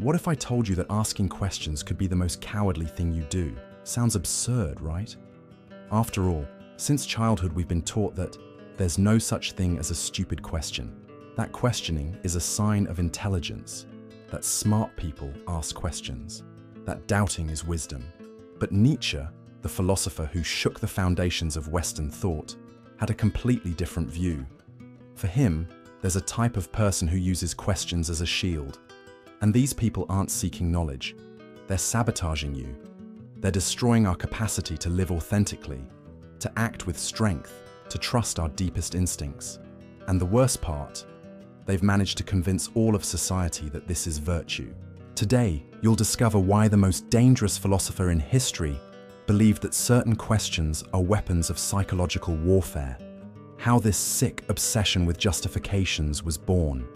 What if I told you that asking questions could be the most cowardly thing you do? Sounds absurd, right? After all, since childhood we've been taught that there's no such thing as a stupid question. That questioning is a sign of intelligence, that smart people ask questions, that doubting is wisdom. But Nietzsche, the philosopher who shook the foundations of Western thought, had a completely different view. For him, there's a type of person who uses questions as a shield. And these people aren't seeking knowledge. They're sabotaging you. They're destroying our capacity to live authentically, to act with strength, to trust our deepest instincts. And the worst part, they've managed to convince all of society that this is virtue. Today, you'll discover why the most dangerous philosopher in history believed that certain questions are weapons of psychological warfare, how this sick obsession with justifications was born,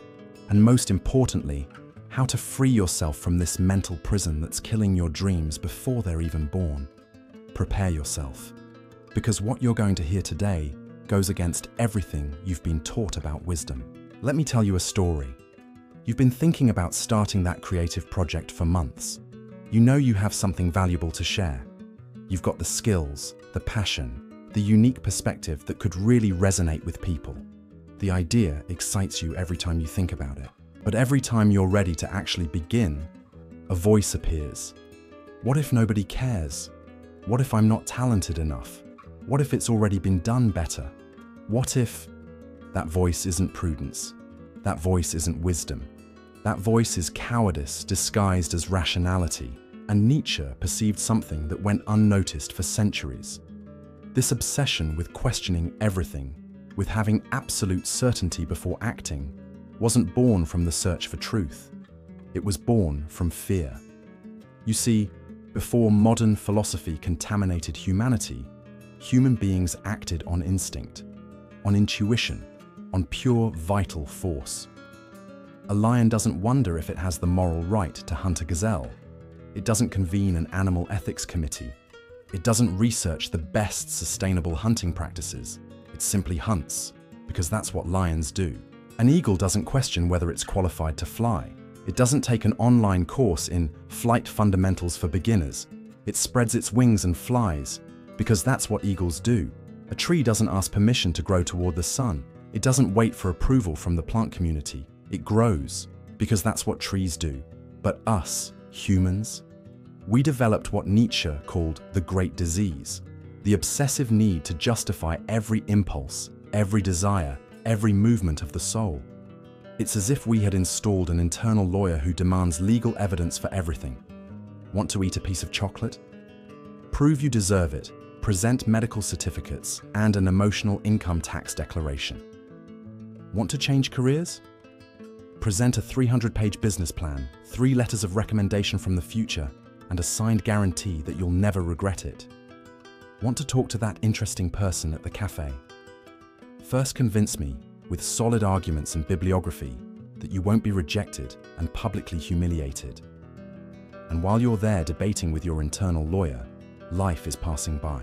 and most importantly, how to free yourself from this mental prison that's killing your dreams before they're even born. Prepare yourself, because what you're going to hear today goes against everything you've been taught about wisdom. Let me tell you a story. You've been thinking about starting that creative project for months. You know you have something valuable to share. You've got the skills, the passion, the unique perspective that could really resonate with people. The idea excites you every time you think about it. But every time you're ready to actually begin, a voice appears. What if nobody cares? What if I'm not talented enough? What if it's already been done better? What if... That voice isn't prudence. That voice isn't wisdom. That voice is cowardice disguised as rationality. And Nietzsche perceived something that went unnoticed for centuries. This obsession with questioning everything, with having absolute certainty before acting, wasn't born from the search for truth. It was born from fear. You see, before modern philosophy contaminated humanity, human beings acted on instinct, on intuition, on pure vital force. A lion doesn't wonder if it has the moral right to hunt a gazelle. It doesn't convene an animal ethics committee. It doesn't research the best sustainable hunting practices. It simply hunts, because that's what lions do. An eagle doesn't question whether it's qualified to fly. It doesn't take an online course in flight fundamentals for beginners. It spreads its wings and flies, because that's what eagles do. A tree doesn't ask permission to grow toward the sun. It doesn't wait for approval from the plant community. It grows, because that's what trees do. But us, humans, we developed what Nietzsche called the great disease, the obsessive need to justify every impulse, every desire, every movement of the soul. It's as if we had installed an internal lawyer who demands legal evidence for everything. Want to eat a piece of chocolate? Prove you deserve it. Present medical certificates and an emotional income tax declaration. Want to change careers? Present a 300-page business plan, 3 letters of recommendation from the future, and a signed guarantee that you'll never regret it. Want to talk to that interesting person at the cafe? First convince me, with solid arguments and bibliography, that you won't be rejected and publicly humiliated. And while you're there debating with your internal lawyer, life is passing by.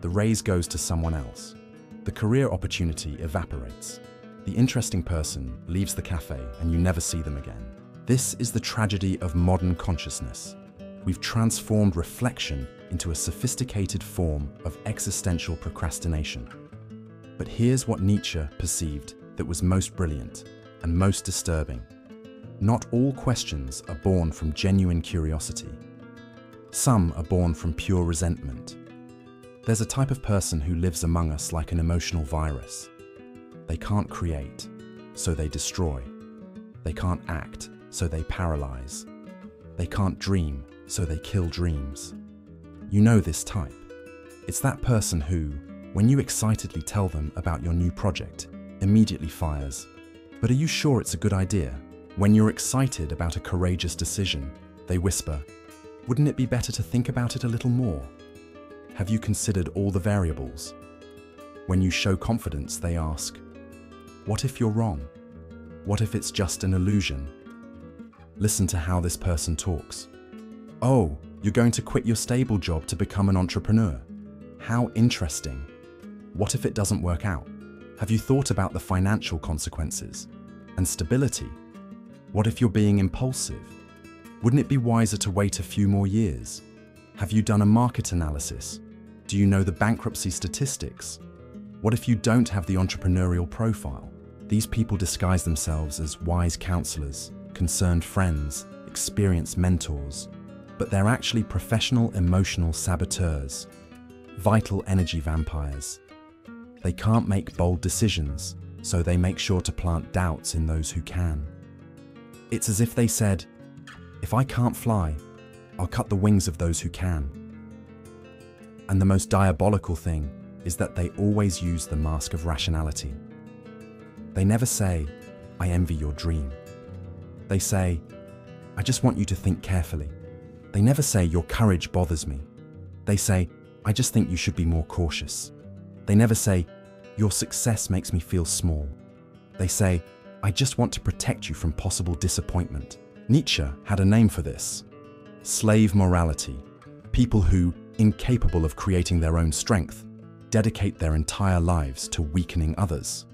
The raise goes to someone else. The career opportunity evaporates. The interesting person leaves the cafe and you never see them again. This is the tragedy of modern consciousness. We've transformed reflection into a sophisticated form of existential procrastination. But here's what Nietzsche perceived that was most brilliant and most disturbing. Not all questions are born from genuine curiosity. Some are born from pure resentment. There's a type of person who lives among us like an emotional virus. They can't create, so they destroy. They can't act, so they paralyze. They can't dream, so they kill dreams. You know this type. It's that person who, when you excitedly tell them about your new project, immediately fires. But are you sure it's a good idea? When you're excited about a courageous decision, they whisper, wouldn't it be better to think about it a little more? Have you considered all the variables? When you show confidence, they ask, what if you're wrong? What if it's just an illusion? Listen to how this person talks. Oh, you're going to quit your stable job to become an entrepreneur. How interesting. What if it doesn't work out? Have you thought about the financial consequences? And stability? What if you're being impulsive? Wouldn't it be wiser to wait a few more years? Have you done a market analysis? Do you know the bankruptcy statistics? What if you don't have the entrepreneurial profile? These people disguise themselves as wise counselors, concerned friends, experienced mentors, but they're actually professional emotional saboteurs, vital energy vampires. They can't make bold decisions, so they make sure to plant doubts in those who can. It's as if they said, if I can't fly, I'll cut the wings of those who can. And the most diabolical thing is that they always use the mask of rationality. They never say, I envy your dream. They say, I just want you to think carefully. They never say, your courage bothers me. They say, I just think you should be more cautious. They never say, your success makes me feel small. They say, I just want to protect you from possible disappointment. Nietzsche had a name for this: slave morality. People who, incapable of creating their own strength, dedicate their entire lives to weakening others.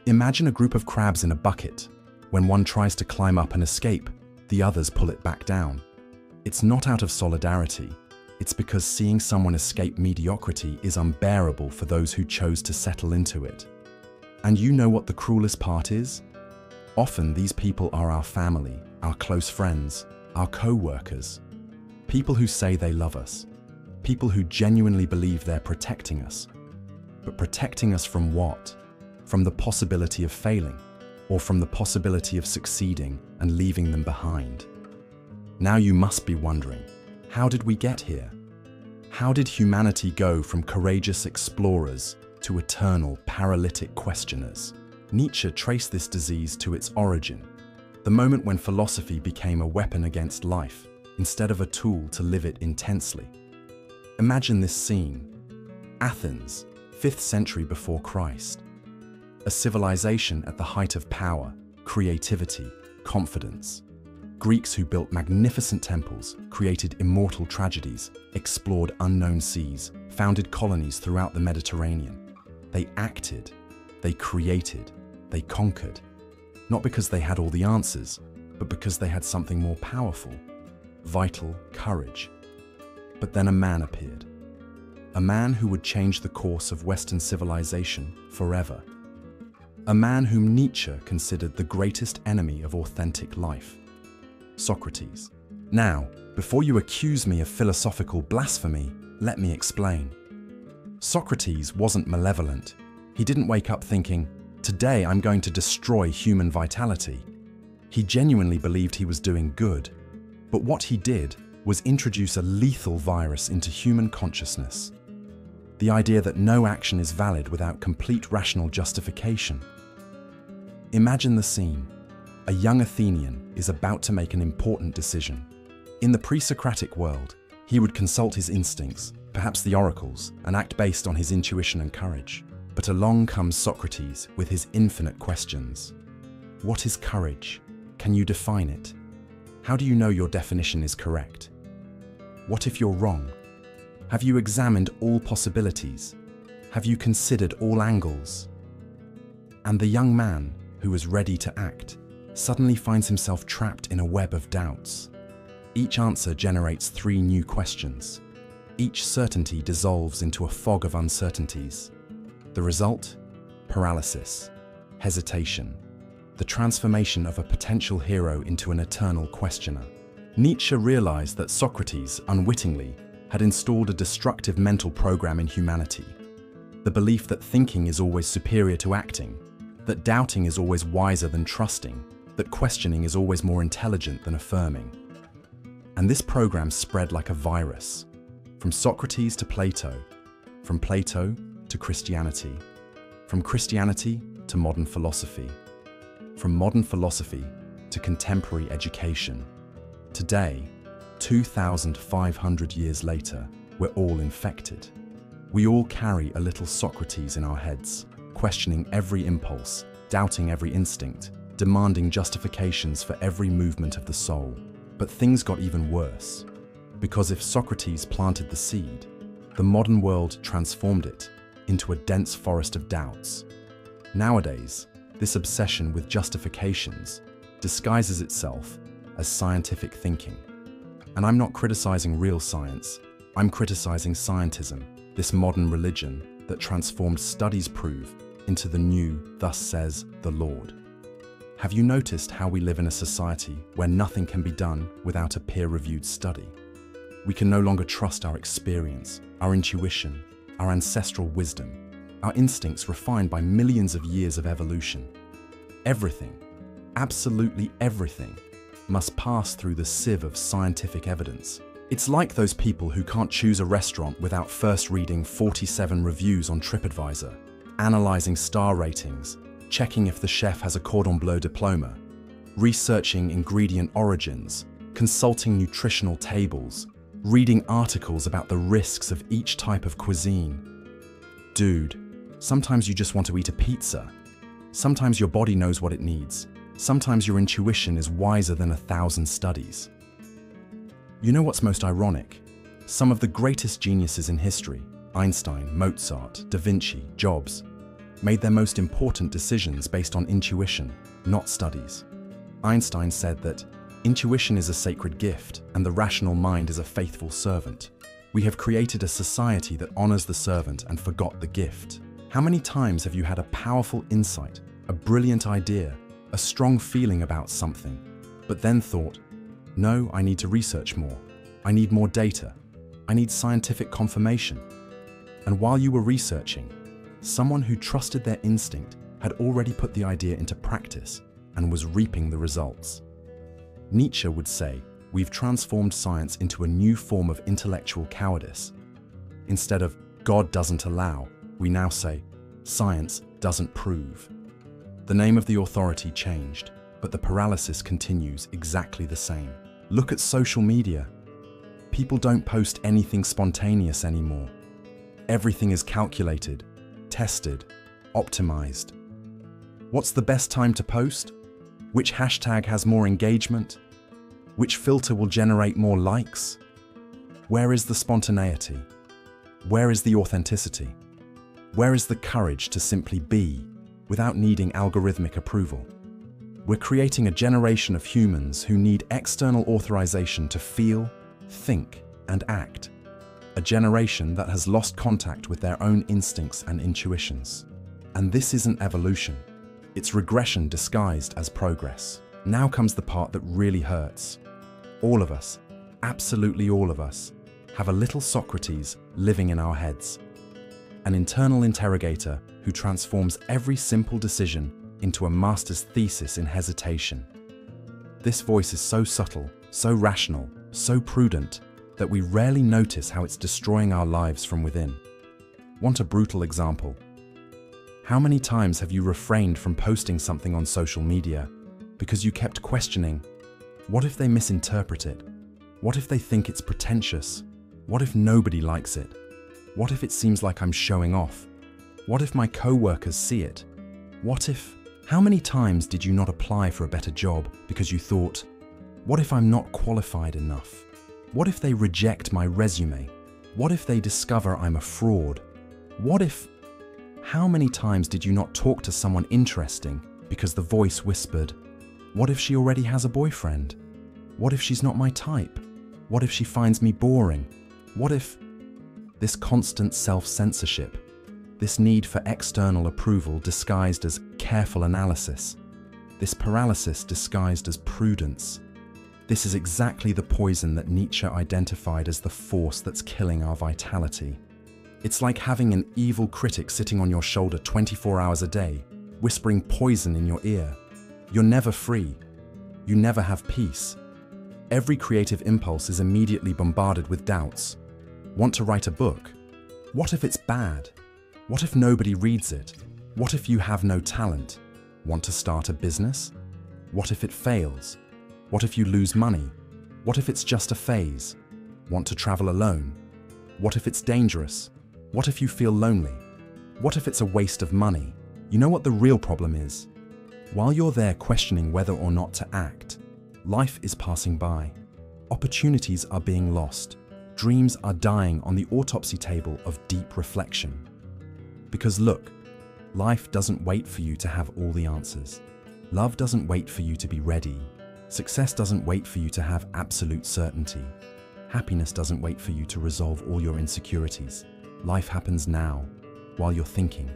Imagine a group of crabs in a bucket. When one tries to climb up and escape, the others pull it back down. It's not out of solidarity. It's because seeing someone escape mediocrity is unbearable for those who chose to settle into it. And you know what the cruelest part is? Often these people are our family, our close friends, our co-workers. People who say they love us. People who genuinely believe they're protecting us. But protecting us from what? From the possibility of failing, or from the possibility of succeeding and leaving them behind. Now you must be wondering, how did we get here? How did humanity go from courageous explorers to eternal paralytic questioners? Nietzsche traced this disease to its origin, the moment when philosophy became a weapon against life, instead of a tool to live it intensely. Imagine this scene. Athens, 5th century before Christ. A civilization at the height of power, creativity, confidence. Greeks who built magnificent temples, created immortal tragedies, explored unknown seas, founded colonies throughout the Mediterranean. They acted, they created, they conquered. Not because they had all the answers, but because they had something more powerful, vital courage. But then a man appeared. A man who would change the course of Western civilization forever. A man whom Nietzsche considered the greatest enemy of authentic life. Socrates. Now, before you accuse me of philosophical blasphemy, let me explain. Socrates wasn't malevolent. He didn't wake up thinking, today I'm going to destroy human vitality. He genuinely believed he was doing good. But what he did was introduce a lethal virus into human consciousness. The idea that no action is valid without complete rational justification. Imagine the scene. A young Athenian is about to make an important decision. In the pre-Socratic world, he would consult his instincts, perhaps the oracles, and act based on his intuition and courage. But along comes Socrates with his infinite questions. What is courage? Can you define it? How do you know your definition is correct? What if you're wrong? Have you examined all possibilities? Have you considered all angles? And the young man, who was ready to act, suddenly finds himself trapped in a web of doubts. Each answer generates 3 new questions. Each certainty dissolves into a fog of uncertainties. The result? Paralysis, hesitation, the transformation of a potential hero into an eternal questioner. Nietzsche realized that Socrates, unwittingly, had installed a destructive mental program in humanity. The belief that thinking is always superior to acting, that doubting is always wiser than trusting, that questioning is always more intelligent than affirming. And this program spread like a virus, from Socrates to Plato, from Plato to Christianity, from Christianity to modern philosophy, from modern philosophy to contemporary education. Today, 2,500 years later, we're all infected. We all carry a little Socrates in our heads, questioning every impulse, doubting every instinct, demanding justifications for every movement of the soul. But things got even worse. Because if Socrates planted the seed, the modern world transformed it into a dense forest of doubts. Nowadays, this obsession with justifications disguises itself as scientific thinking. And I'm not criticizing real science, I'm criticizing scientism, this modern religion that transformed studies prove into the new, thus says the Lord. Have you noticed how we live in a society where nothing can be done without a peer-reviewed study? We can no longer trust our experience, our intuition, our ancestral wisdom, our instincts refined by millions of years of evolution. Everything, absolutely everything, must pass through the sieve of scientific evidence. It's like those people who can't choose a restaurant without first reading 47 reviews on TripAdvisor, analyzing star ratings, checking if the chef has a cordon bleu diploma, researching ingredient origins, consulting nutritional tables, reading articles about the risks of each type of cuisine. Dude, sometimes you just want to eat a pizza. Sometimes your body knows what it needs. Sometimes your intuition is wiser than 1,000 studies. You know what's most ironic? Some of the greatest geniuses in history, Einstein, Mozart, Da Vinci, Jobs, made their most important decisions based on intuition, not studies. Einstein said that intuition is a sacred gift and the rational mind is a faithful servant. We have created a society that honors the servant and forgot the gift. How many times have you had a powerful insight, a brilliant idea, a strong feeling about something, but then thought, no, I need to research more. I need more data. I need scientific confirmation. And while you were researching, someone who trusted their instinct had already put the idea into practice and was reaping the results. Nietzsche would say, we've transformed science into a new form of intellectual cowardice. Instead of God doesn't allow, we now say, science doesn't prove. The name of the authority changed, but the paralysis continues exactly the same. Look at social media. People don't post anything spontaneous anymore. Everything is calculated, tested, optimized. What's the best time to post? Which hashtag has more engagement? Which filter will generate more likes? Where is the spontaneity? Where is the authenticity? Where is the courage to simply be without needing algorithmic approval? We're creating a generation of humans who need external authorization to feel, think, and act. A generation that has lost contact with their own instincts and intuitions. And this isn't evolution. It's regression disguised as progress. Now comes the part that really hurts. All of us, absolutely all of us, have a little Socrates living in our heads. An internal interrogator who transforms every simple decision into a master's thesis in hesitation. This voice is so subtle, so rational, so prudent, that we rarely notice how it's destroying our lives from within. Want a brutal example? How many times have you refrained from posting something on social media because you kept questioning, what if they misinterpret it? What if they think it's pretentious? What if nobody likes it? What if it seems like I'm showing off? What if my co-workers see it? What if... How many times did you not apply for a better job because you thought, what if I'm not qualified enough? What if they reject my resume? What if they discover I'm a fraud? What if... How many times did you not talk to someone interesting because the voice whispered, what if she already has a boyfriend? What if she's not my type? What if she finds me boring? What if... This constant self-censorship, this need for external approval disguised as careful analysis, this paralysis disguised as prudence. This is exactly the poison that Nietzsche identified as the force that's killing our vitality. It's like having an evil critic sitting on your shoulder 24 hours a day, whispering poison in your ear. You're never free. You never have peace. Every creative impulse is immediately bombarded with doubts. Want to write a book? What if it's bad? What if nobody reads it? What if you have no talent? Want to start a business? What if it fails? What if you lose money? What if it's just a phase? Want to travel alone? What if it's dangerous? What if you feel lonely? What if it's a waste of money? You know what the real problem is? While you're there questioning whether or not to act, life is passing by. Opportunities are being lost. Dreams are dying on the autopsy table of deep reflection. Because look, life doesn't wait for you to have all the answers. Love doesn't wait for you to be ready. Success doesn't wait for you to have absolute certainty. Happiness doesn't wait for you to resolve all your insecurities. Life happens now, while you're thinking.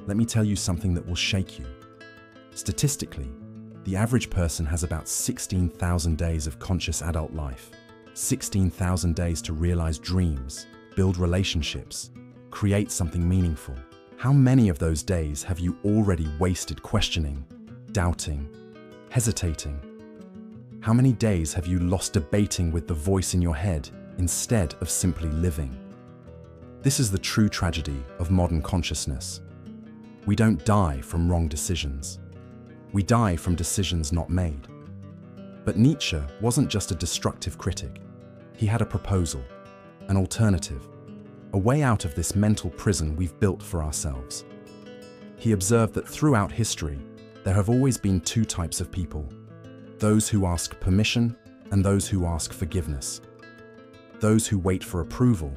Let me tell you something that will shake you. Statistically, the average person has about 16,000 days of conscious adult life. 16,000 days to realize dreams, build relationships, create something meaningful. How many of those days have you already wasted questioning, doubting, hesitating? How many days have you lost debating with the voice in your head instead of simply living? This is the true tragedy of modern consciousness. We don't die from wrong decisions. We die from decisions not made. But Nietzsche wasn't just a destructive critic. He had a proposal, an alternative, a way out of this mental prison we've built for ourselves. He observed that throughout history, there have always been two types of people: those who ask permission and those who ask forgiveness. Those who wait for approval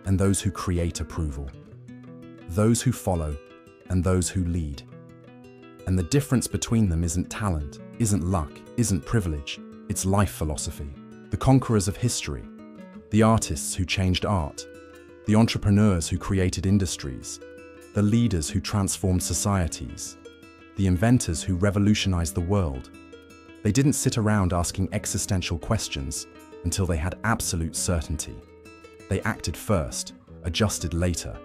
and those who create approval. Those who follow and those who lead. And the difference between them isn't talent, isn't luck, isn't privilege, it's life philosophy. The conquerors of history, the artists who changed art, the entrepreneurs who created industries, the leaders who transformed societies, the inventors who revolutionized the world. They didn't sit around asking existential questions until they had absolute certainty. They acted first, adjusted later.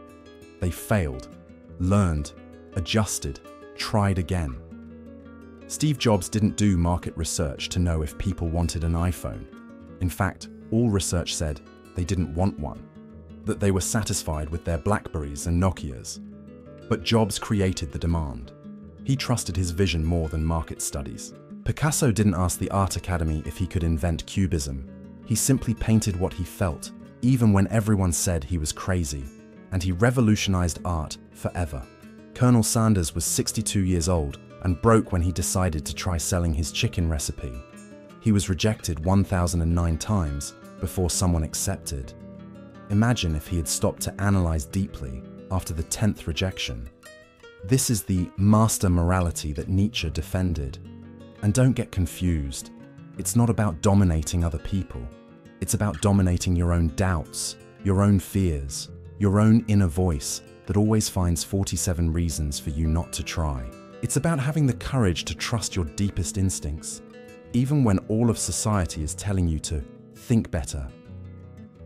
They failed, learned, adjusted, tried again. Steve Jobs didn't do market research to know if people wanted an iPhone. In fact, all research said they didn't want one, that they were satisfied with their Blackberries and Nokias. But Jobs created the demand. He trusted his vision more than market studies. Picasso didn't ask the Art Academy if he could invent Cubism. He simply painted what he felt, even when everyone said he was crazy, and he revolutionized art forever. Colonel Sanders was 62 years old and broke when he decided to try selling his chicken recipe. He was rejected 1,009 times before someone accepted. Imagine if he had stopped to analyze deeply after the 10th rejection. This is the master morality that Nietzsche defended. And don't get confused. It's not about dominating other people. It's about dominating your own doubts, your own fears, your own inner voice that always finds 47 reasons for you not to try. It's about having the courage to trust your deepest instincts, even when all of society is telling you to think better.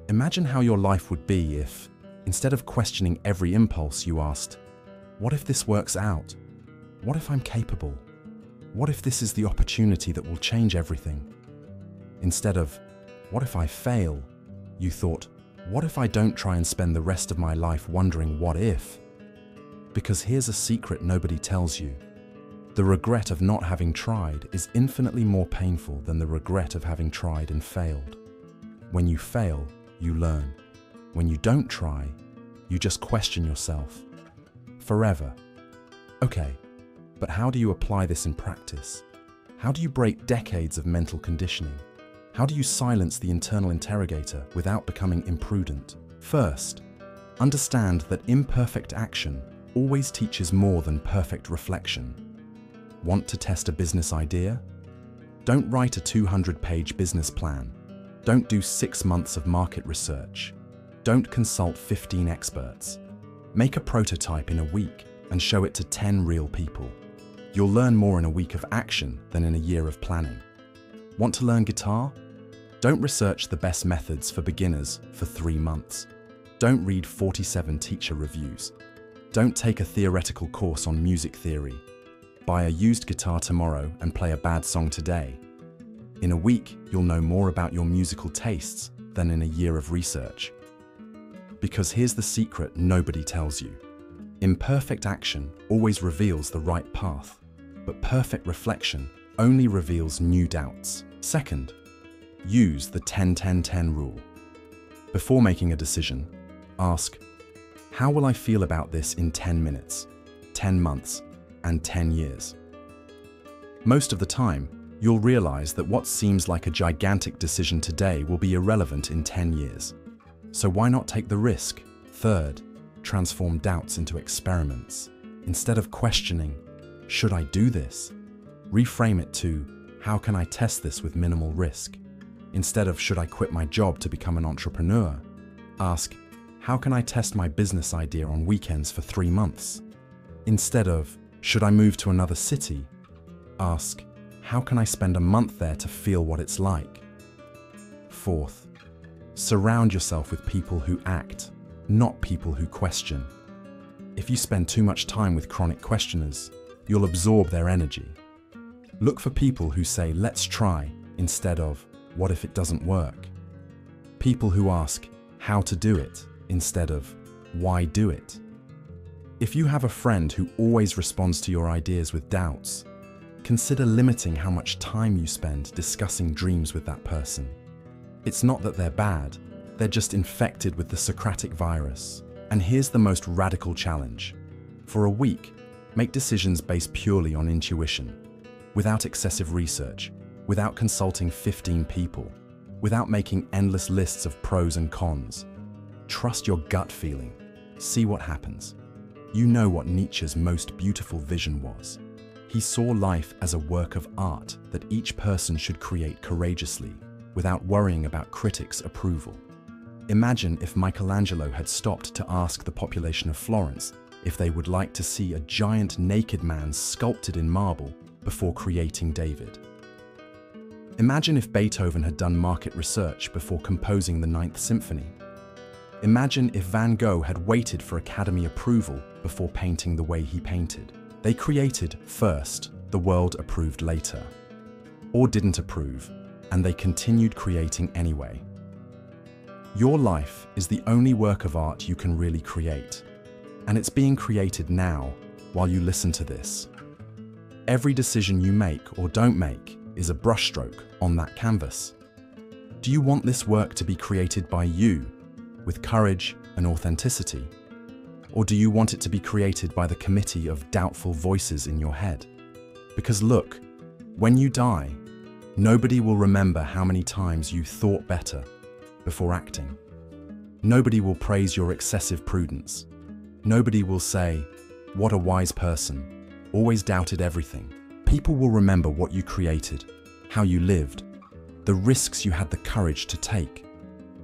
Imagine how your life would be if, instead of questioning every impulse, you asked, what if this works out? What if I'm capable? What if this is the opportunity that will change everything? Instead of, what if I fail? You thought, what if I don't try and spend the rest of my life wondering what if? Because here's a secret nobody tells you. The regret of not having tried is infinitely more painful than the regret of having tried and failed. When you fail, you learn. When you don't try, you just question yourself. Forever. Okay, but how do you apply this in practice? How do you break decades of mental conditioning? How do you silence the internal interrogator without becoming imprudent? First, understand that imperfect action always teaches more than perfect reflection. Want to test a business idea? Don't write a 200-page business plan. Don't do 6 months of market research. Don't consult 15 experts. Make a prototype in a week and show it to 10 real people. You'll learn more in a week of action than in a year of planning. Want to learn guitar? Don't research the best methods for beginners for 3 months. Don't read 47 teacher reviews. Don't take a theoretical course on music theory. Buy a used guitar tomorrow and play a bad song today. In a week, you'll know more about your musical tastes than in a year of research. Because here's the secret nobody tells you. Imperfect action always reveals the right path, but perfect reflection only reveals new doubts. Second, use the 10-10-10 rule. Before making a decision, ask, how will I feel about this in 10 minutes, 10 months, and 10 years? Most of the time, you'll realize that what seems like a gigantic decision today will be irrelevant in 10 years. So why not take the risk? Third, transform doubts into experiments. Instead of questioning, should I do this? Reframe it to, how can I test this with minimal risk? Instead of, should I quit my job to become an entrepreneur? Ask, how can I test my business idea on weekends for 3 months? Instead of, should I move to another city? Ask, how can I spend a month there to feel what it's like? Fourth, surround yourself with people who act, not people who question. If you spend too much time with chronic questioners, you'll absorb their energy. Look for people who say, let's try, instead of, what if it doesn't work? People who ask, how to do it, instead of, why do it? If you have a friend who always responds to your ideas with doubts, consider limiting how much time you spend discussing dreams with that person. It's not that they're bad, they're just infected with the Socratic virus. And here's the most radical challenge. For a week, make decisions based purely on intuition, without excessive research, without consulting 15 people, without making endless lists of pros and cons. Trust your gut feeling. See what happens. You know what Nietzsche's most beautiful vision was. He saw life as a work of art that each person should create courageously, without worrying about critics' approval. Imagine if Michelangelo had stopped to ask the population of Florence if they would like to see a giant naked man sculpted in marble before creating David. Imagine if Beethoven had done market research before composing the Ninth Symphony. Imagine if Van Gogh had waited for Academy approval before painting the way he painted. They created first, the world approved later. Or didn't approve, and they continued creating anyway. Your life is the only work of art you can really create, and it's being created now while you listen to this. Every decision you make or don't make is a brushstroke on that canvas. Do you want this work to be created by you, with courage and authenticity? Or do you want it to be created by the committee of doubtful voices in your head? Because look, when you die, nobody will remember how many times you thought better before acting. Nobody will praise your excessive prudence. Nobody will say, what a wise person, always doubted everything. People will remember what you created, how you lived, the risks you had the courage to take.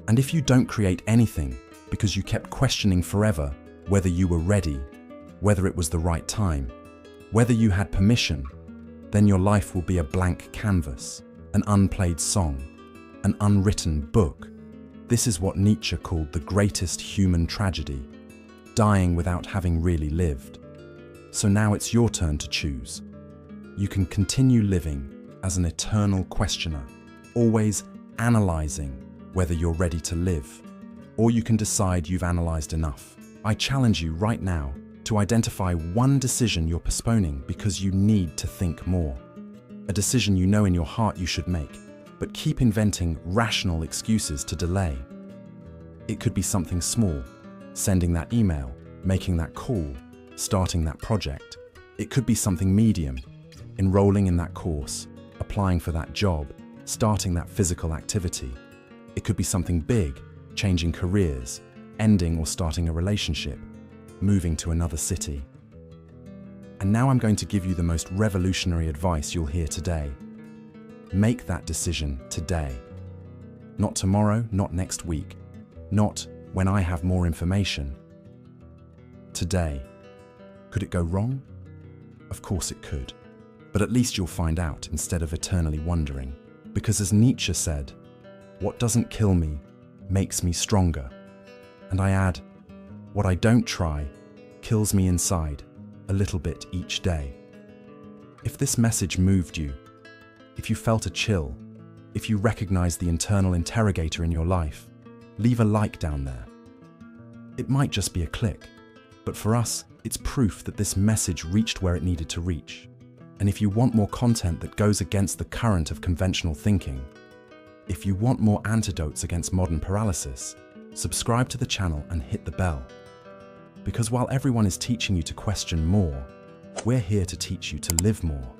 And if you don't create anything because you kept questioning forever whether you were ready, whether it was the right time, whether you had permission, then your life will be a blank canvas, an unplayed song, an unwritten book. This is what Nietzsche called the greatest human tragedy, dying without having really lived. So now it's your turn to choose. You can continue living as an eternal questioner, always analyzing whether you're ready to live, or you can decide you've analyzed enough. I challenge you right now to identify one decision you're postponing because you need to think more. A decision you know in your heart you should make, but keep inventing rational excuses to delay. It could be something small, sending that email, making that call, starting that project. It could be something medium, enrolling in that course, applying for that job, starting that physical activity. It could be something big, changing careers, ending or starting a relationship, moving to another city. And now I'm going to give you the most revolutionary advice you'll hear today. Make that decision today. Not tomorrow, not next week, not when I have more information. Today. Could it go wrong? Of course it could. But at least you'll find out instead of eternally wondering. Because as Nietzsche said, what doesn't kill me makes me stronger. And I add, what I don't try kills me inside a little bit each day. If this message moved you, if you felt a chill, if you recognized the internal interrogator in your life, leave a like down there. It might just be a click, but for us, it's proof that this message reached where it needed to reach. And if you want more content that goes against the current of conventional thinking, if you want more antidotes against modern paralysis, subscribe to the channel and hit the bell. Because while everyone is teaching you to question more, we're here to teach you to live more.